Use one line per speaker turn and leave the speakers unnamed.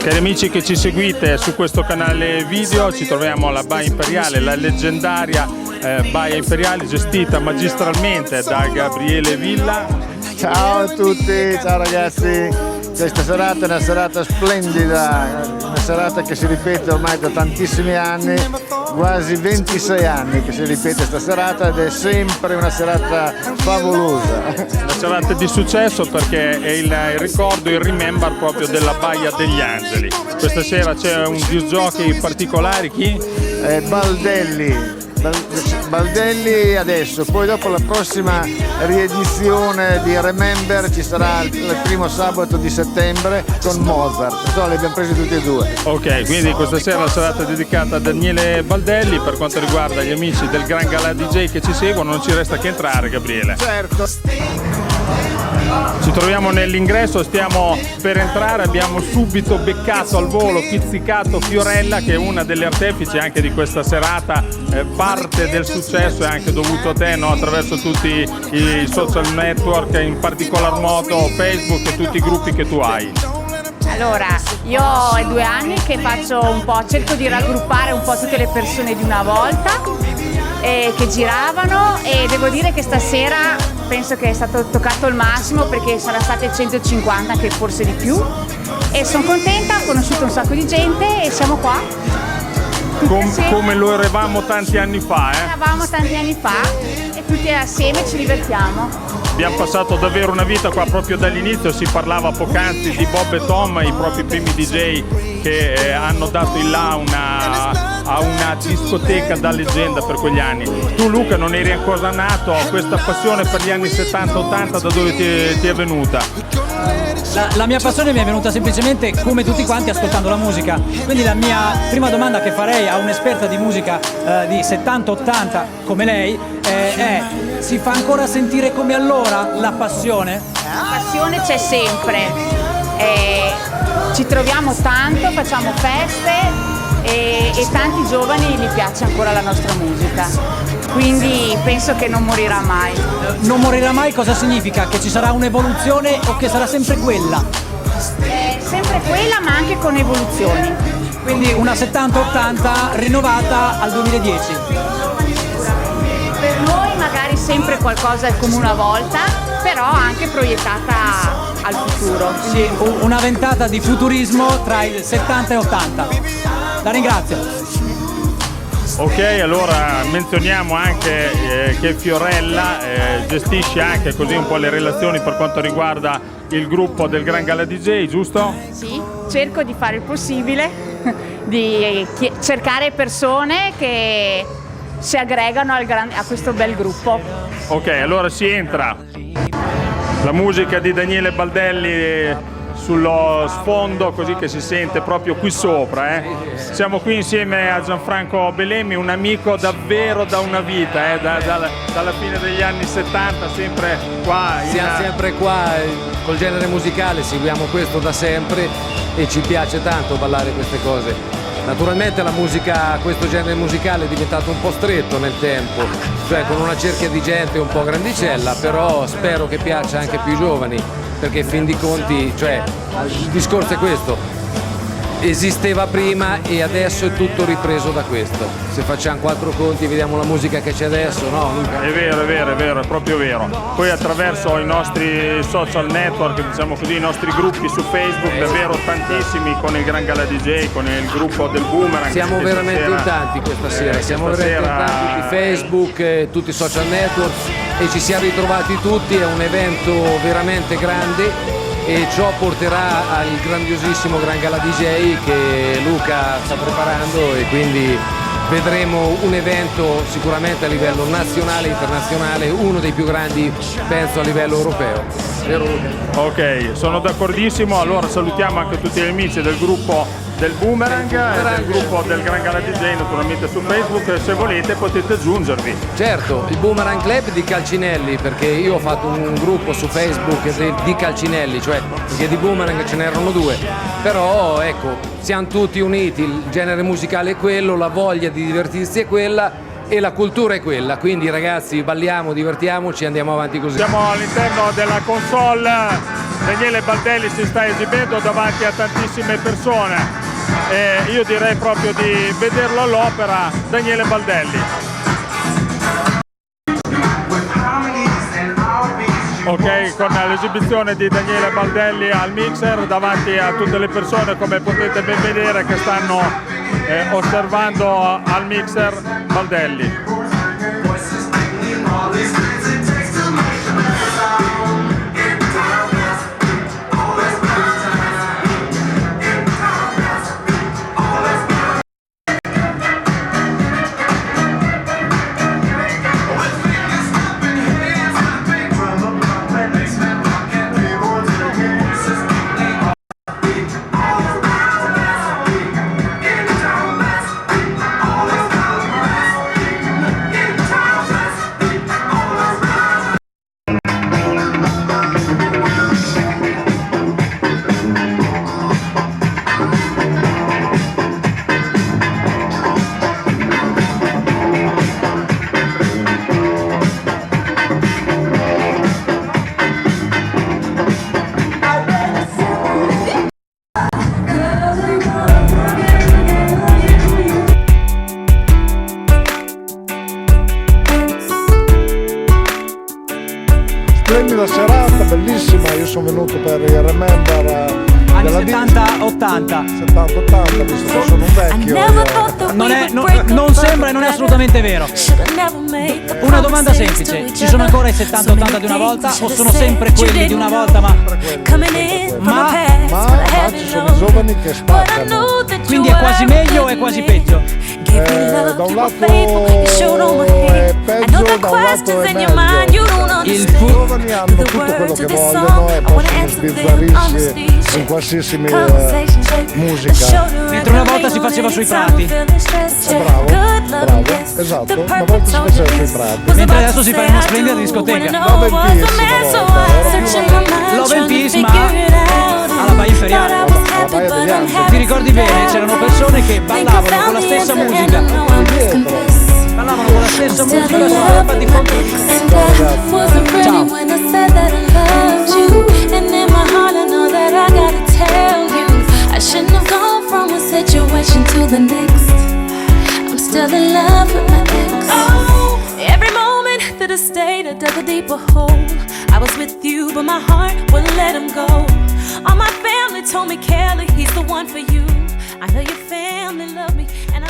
Cari amici che ci seguite su questo canale video, ci troviamo alla Baia Imperiale, la leggendaria Baia Imperiale gestita magistralmente da Gabriele Villa.
Ciao a tutti, ciao ragazzi. Questa serata è una serata splendida, una serata che si ripete ormai da tantissimi anni, quasi 26 anni che si ripete questa serata ed è sempre una serata favolosa.
Una serata di successo perché è il ricordo, il remember proprio della Baia degli Angeli. Questa sera c'è un disc jockey particolare, chi?
Baldelli adesso, poi dopo la prossima riedizione di Remember ci sarà il primo sabato di settembre con Mozart, li abbiamo presi tutti e due.
Ok, quindi questa sera la serata è dedicata a Daniele Baldelli. Per quanto riguarda gli amici del Gran Gala DJ che ci seguono, non ci resta che entrare, Gabriele.
Certo.
Ci troviamo nell'ingresso, stiamo per entrare, abbiamo subito beccato al volo, pizzicato Fiorella che è una delle artefici anche di questa serata, parte del successo è anche dovuto a te, no? Attraverso tutti i social network, in particolar modo Facebook e tutti i gruppi che tu hai.
Allora, io è 2 anni che faccio un po', cerco di raggruppare un po' tutte le persone di una volta che giravano e devo dire che stasera penso che è stato toccato il massimo perché sarà state 150, anche forse di più, e sono contenta, ho conosciuto un sacco di gente e siamo qua.
Come lo eravamo tanti anni fa,
Eravamo tanti anni fa e tutti assieme ci divertiamo.
Abbiamo passato davvero una vita qua proprio dall'inizio, si parlava poc'anzi di Bob e Tom, i propri primi DJ che hanno dato il là a una discoteca da leggenda per quegli anni. Tu Luca non eri ancora nato, questa passione per gli anni 70-80 da dove ti è venuta?
La mia passione mi è venuta semplicemente come tutti quanti ascoltando la musica, quindi la mia prima domanda che farei a un'esperta di musica di 70-80 come lei è: si fa ancora sentire come allora la passione?
La passione c'è sempre, ci troviamo tanto, facciamo feste e tanti giovani gli piace ancora la nostra musica, quindi penso che non morirà mai.
Non morirà mai cosa significa? Che ci sarà un'evoluzione o che sarà sempre quella?
Sempre quella ma anche con evoluzioni.
Quindi una 70-80 rinnovata al 2010.
Per noi magari sempre qualcosa come una volta, però anche proiettata al futuro.
Sì, una ventata di futurismo tra i 70 e 80. La ringrazio.
Ok, allora menzioniamo anche che Fiorella gestisce anche così un po' le relazioni per quanto riguarda il gruppo del Gran Gala DJ, giusto?
Sì, cerco di fare il possibile, di cercare persone che si aggregano a questo bel gruppo.
Ok, allora si entra. La musica di Daniele Baldelli sullo sfondo, così che si sente proprio qui sopra. Siamo qui insieme a Gianfranco Bellemi, un amico davvero da una vita, dalla fine degli anni 70, sempre qua.
Siamo sempre qua col genere musicale, seguiamo questo da sempre e ci piace tanto ballare queste cose. Naturalmente la musica, questo genere musicale è diventato un po' stretto nel tempo, cioè con una cerchia di gente un po' grandicella, però spero che piaccia anche più giovani, perché in fin di conti, cioè, il discorso è questo, esisteva prima e adesso è tutto ripreso da questo. Se facciamo 4 conti e vediamo la musica che c'è adesso, no Luca?
È vero, è proprio vero. Poi attraverso i nostri social network, diciamo così, i nostri gruppi su Facebook, davvero tantissimi, con il Gran Gala DJ, con il gruppo del Boomerang.
Siamo veramente in tanti questa sera, siamo veramente in tanti di Facebook, tutti i social network, e ci siamo ritrovati tutti, è un evento veramente grande e ciò porterà al grandiosissimo Gran Gala DJ che Luca sta preparando, e quindi vedremo un evento sicuramente a livello nazionale e internazionale, uno dei più grandi penso a livello europeo. Vero Luca?
Ok, sono d'accordissimo. Allora salutiamo anche tutti gli amici del gruppo del Boomerang e del gruppo del Gran Gala DJ, naturalmente su Facebook, se volete potete aggiungervi.
Certo, il Boomerang Club di Calcinelli, perché io ho fatto un gruppo su Facebook di Calcinelli, cioè perché di Boomerang ce n'erano 2, però ecco, siamo tutti uniti, il genere musicale è quello, la voglia di divertirsi è quella e la cultura è quella, quindi ragazzi balliamo, divertiamoci, andiamo avanti così.
Siamo all'interno della console Daniele Baldelli si sta esibendo davanti a tantissime persone e io direi proprio di vederlo all'opera. Daniele Baldelli. Ok, con l'esibizione di Daniele Baldelli al mixer davanti a tutte le persone, come potete ben vedere, che stanno osservando al mixer Baldelli.
Splendida serata, bellissima, io sono venuto per il Remember
Anni 70-80.
70-80, visto che sono un vecchio.
Non sembra e non è assolutamente vero. Una domanda semplice: ci sono ancora i 70-80 di una volta o sono sempre quelli di una volta ma
ci sono i giovani che spaccano.
quindi è quasi meglio o è quasi peggio?
Da un lato è peggio, da un lato è meglio. I giovani hanno tutto quello che vogliono e possono sbizzarrirsi in qualsiasi musica.
Mentre una volta si faceva sui prati.
Bravo, esatto, una volta si faceva sui prati.
Mentre adesso si fa in una splendida discoteca.
Love and Peace una volta,
Love and Peace, ma alla Baia Imperiale.
alla Baia degli Angeli.
Ti ricordi bene? C'erano persone che ballavano con la stessa musica. Ballavano con la stessa musica sulla rampa di fronte.
I shouldn't have gone from one situation to the next. I'm still in love with my ex. Oh, every moment that I stayed, I dug a deeper hole. I was with you, but my heart wouldn't let him go. All my family told me, Kelly, he's the one for you. I know your family love me, and